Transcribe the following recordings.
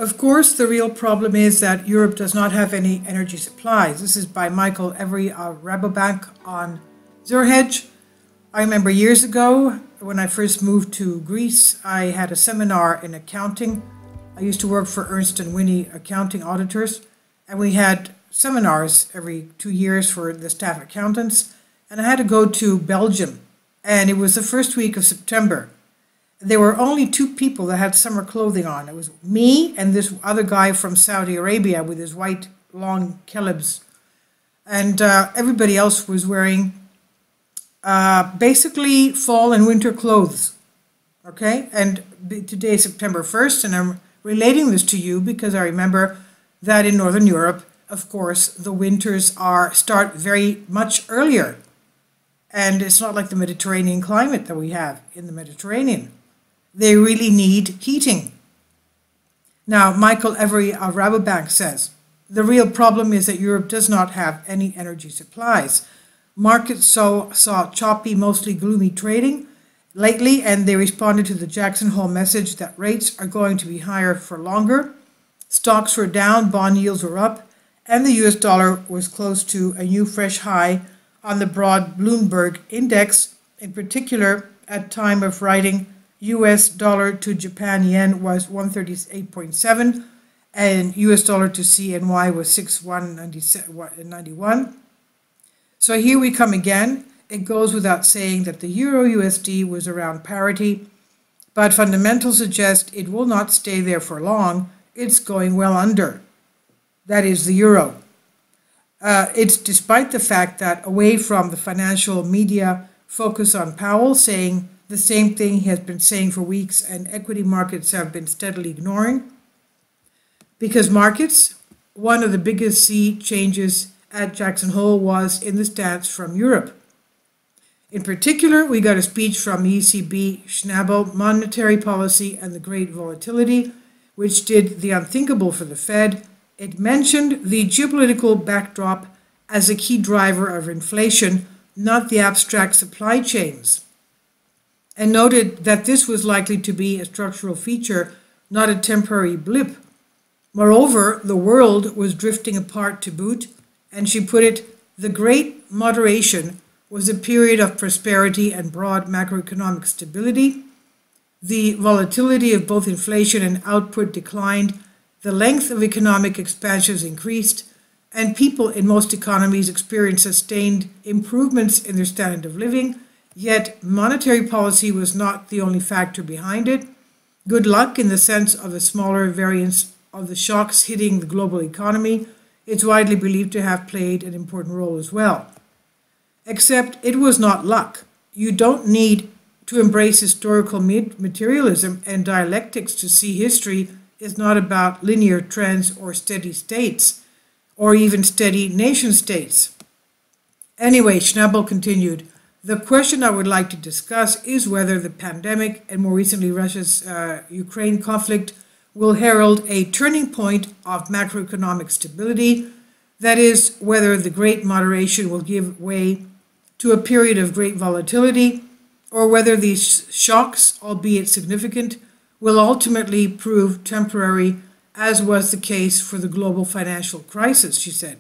Of course, the real problem is that Europe does not have any energy supplies. This is by Michael Every Rabobank on Zurhedge. I remember years ago when I first moved to Greece, I had a seminar in accounting. I used to work for Ernst & Winnie accounting auditors, and we had seminars every 2 years for the staff accountants. And I had to go to Belgium, and it was the first week of September. There were only 2 people that had summer clothing on. It was me and this other guy from Saudi Arabia with his white long kelebs. And everybody else was wearing basically fall and winter clothes. Okay? And today is September 1st, and I'm relating this to you because I remember that in Northern Europe, of course, the winters start very much earlier. And it's not like the Mediterranean climate that we have in the Mediterranean. They really need heating. Now, Michael Every of Rabobank says, the real problem is that Europe does not have any energy supplies. Markets saw choppy, mostly gloomy trading lately, and they responded to the Jackson Hole message that rates are going to be higher for longer. Stocks were down, bond yields were up, and the US dollar was close to a new fresh high on the broad Bloomberg index. In particular, at time of writing, US dollar to Japan yen was 138.7 and US dollar to CNY was 6191. So here we come again. It goes without saying that the Euro USD was around parity, but fundamentals suggest it will not stay there for long. It's going well under. That is the euro. It's despite the fact that away from the financial media focus on Powell saying the same thing he has been saying for weeks and equity markets have been steadily ignoring. Because markets, one of the biggest sea changes at Jackson Hole was in the stance from Europe. In particular, we got a speech from ECB Schnabel, monetary policy and the great volatility, which did the unthinkable for the Fed. It mentioned the geopolitical backdrop as a key driver of inflation, not the abstract supply chains, and noted that this was likely to be a structural feature, not a temporary blip. Moreover, the world was drifting apart to boot, and she put it, the great moderation was a period of prosperity and broad macroeconomic stability. The volatility of both inflation and output declined, the length of economic expansions increased, and people in most economies experienced sustained improvements in their standard of living. Yet monetary policy was not the only factor behind it. Good luck in the sense of a smaller variance of the shocks hitting the global economy. It's widely believed to have played an important role as well. Except it was not luck. You don't need to embrace historical materialism and dialectics to see history is not about linear trends or steady states, or even steady nation states. Anyway, Schnabel continued, the question I would like to discuss is whether the pandemic and more recently Russia's Ukraine conflict will herald a turning point of macroeconomic stability. That is, whether the great moderation will give way to a period of great volatility, or whether these shocks, albeit significant, will ultimately prove temporary, as was the case for the global financial crisis, she said.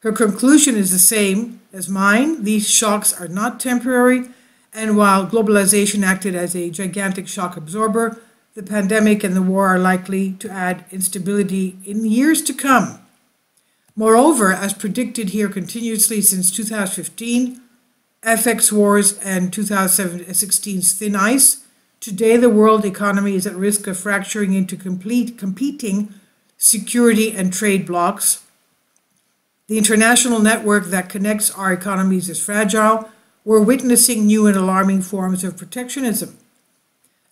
Her conclusion is the same as mine. These shocks are not temporary, and while globalization acted as a gigantic shock absorber, the pandemic and the war are likely to add instability in years to come. Moreover, as predicted here continuously since 2015, FX wars and 2016's thin ice, today the world economy is at risk of fracturing into competing security and trade blocs. The international network that connects our economies is fragile. We're witnessing new and alarming forms of protectionism.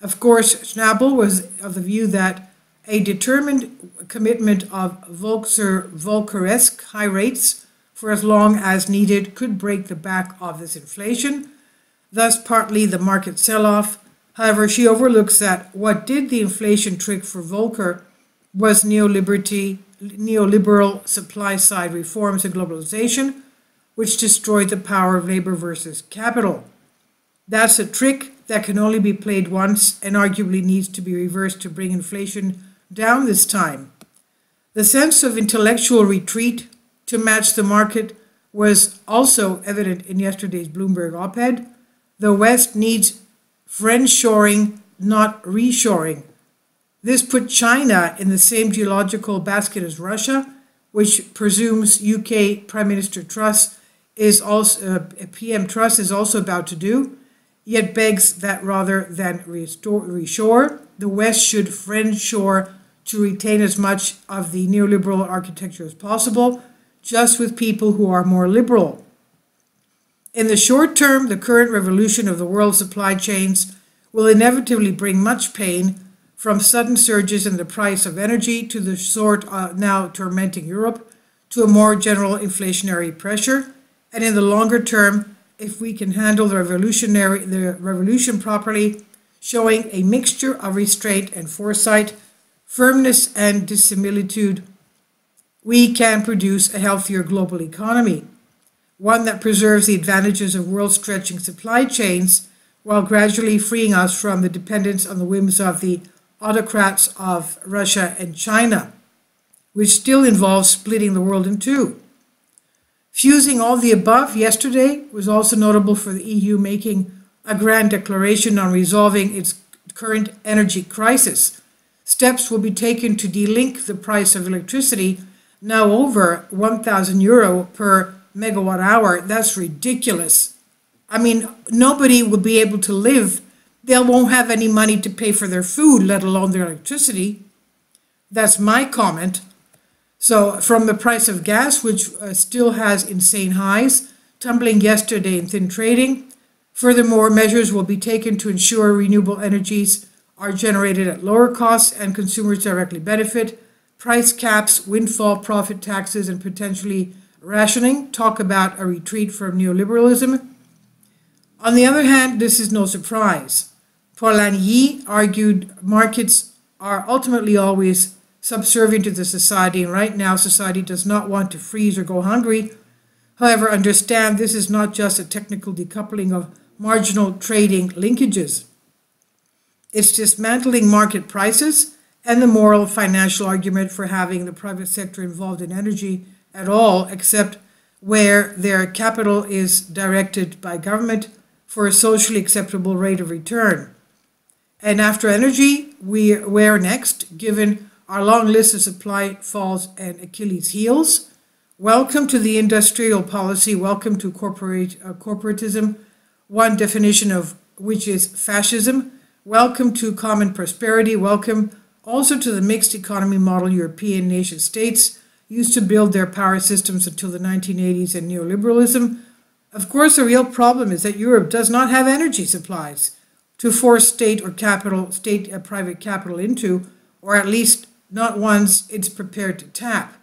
Of course, Schnabel was of the view that a determined commitment of Volckeresque high rates for as long as needed could break the back of this inflation, thus partly the market sell-off. However, she overlooks that what did the inflation trick for Volcker was neoliberal supply-side reforms and globalization, which destroyed the power of labor versus capital. That's a trick that can only be played once and arguably needs to be reversed to bring inflation down this time. The sense of intellectual retreat to match the market was also evident in yesterday's Bloomberg op-ed. The West needs friendshoring, not reshoring. This put China in the same geological basket as Russia, which presumes UK Prime Minister Truss is also PM Truss is also about to do, yet begs that rather than reshore, the West should friendshore to retain as much of the neoliberal architecture as possible, just with people who are more liberal. In the short term, the current revolution of the world supply chains will inevitably bring much pain, from sudden surges in the price of energy to the sort now tormenting Europe, to a more general inflationary pressure. And in the longer term, if we can handle the revolution properly, showing a mixture of restraint and foresight, firmness and dissimilitude, we can produce a healthier global economy, one that preserves the advantages of world-stretching supply chains while gradually freeing us from the dependence on the whims of the autocrats of Russia and China, which still involves splitting the world in two. Fusing all the above, yesterday was also notable for the EU making a grand declaration on resolving its current energy crisis. Steps will be taken to delink the price of electricity, now over €1,000 per megawatt hour. That's ridiculous. I mean, nobody will be able to live. They won't have any money to pay for their food, let alone their electricity. That's my comment. So from the price of gas, which still has insane highs, tumbling yesterday in thin trading. Furthermore, measures will be taken to ensure renewable energies are generated at lower costs and consumers directly benefit. Price caps, windfall profit taxes, and potentially rationing talk about a retreat from neoliberalism. On the other hand, this is no surprise. Polanyi argued markets are ultimately always subservient to the society, and right now society does not want to freeze or go hungry. However, understand this is not just a technical decoupling of marginal trading linkages. It's dismantling market prices and the moral financial argument for having the private sector involved in energy at all, except where their capital is directed by government for a socially acceptable rate of return. And after energy, where next, given our long list of supply falls and Achilles heels? Welcome to the industrial policy, welcome to corporatism, one definition of which is fascism. Welcome to common prosperity, welcome also to the mixed economy model European nation states used to build their power systems until the 1980s and neoliberalism. Of course, the real problem is that Europe does not have energy supplies to force state or private capital into, or at least not ones it's prepared to tap.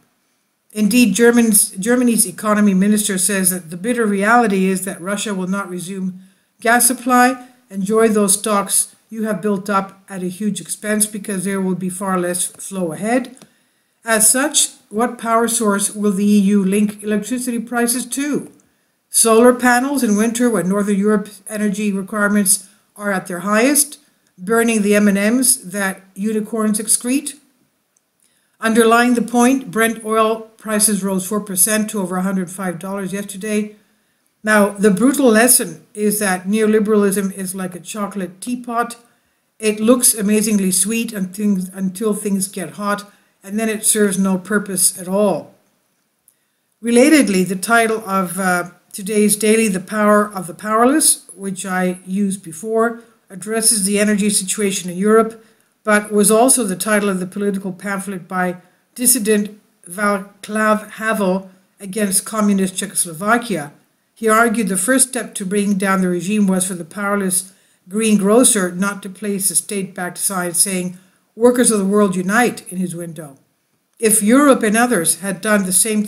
Indeed, Germany's economy minister says that the bitter reality is that Russia will not resume gas supply. Enjoy those stocks you have built up at a huge expense because there will be far less flow ahead. As such, what power source will the EU link electricity prices to? Solar panels in winter when Northern Europe's energy requirements are at their highest, burning the M&Ms that unicorns excrete? Underlying the point, Brent oil prices rose 4% to over $105 yesterday. Now, the brutal lesson is that neoliberalism is like a chocolate teapot. It looks amazingly sweet until things get hot, and then it serves no purpose at all. Relatedly, the title of today's daily, The Power of the Powerless, which I used before, addresses the energy situation in Europe, but was also the title of the political pamphlet by dissident Václav Havel against communist Czechoslovakia. He argued the first step to bringing down the regime was for the powerless greengrocer not to place a state-backed sign saying, "Workers of the world unite," in his window. If Europe and others had done the same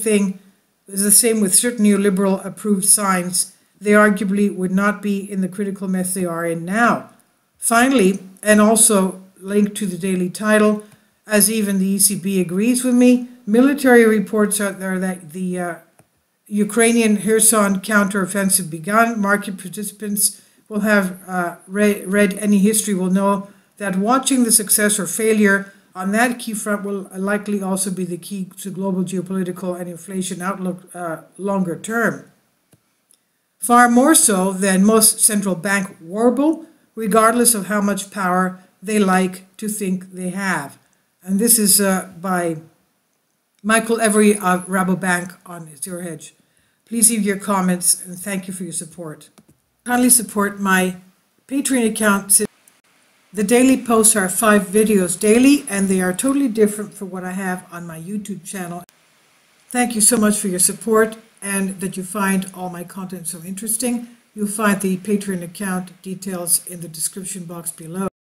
with certain neoliberal approved signs, they arguably would not be in the critical mess they are in now. Finally, and also linked to the daily title, as even the ECB agrees with me, military reports out there that the Ukrainian Kherson counteroffensive begun. Market participants will have read any history will know that watching the success or failure on that key front will likely also be the key to global geopolitical and inflation outlook longer term. Far more so than most central bank warble, regardless of how much power they like to think they have. And this is by Michael Every of Rabobank on Zero Hedge. Please leave your comments and thank you for your support. Kindly support my Patreon account. The daily posts are 5 videos daily, and they are totally different from what I have on my YouTube channel. Thank you so much for your support and that you find all my content so interesting. You'll find the Patreon account details in the description box below.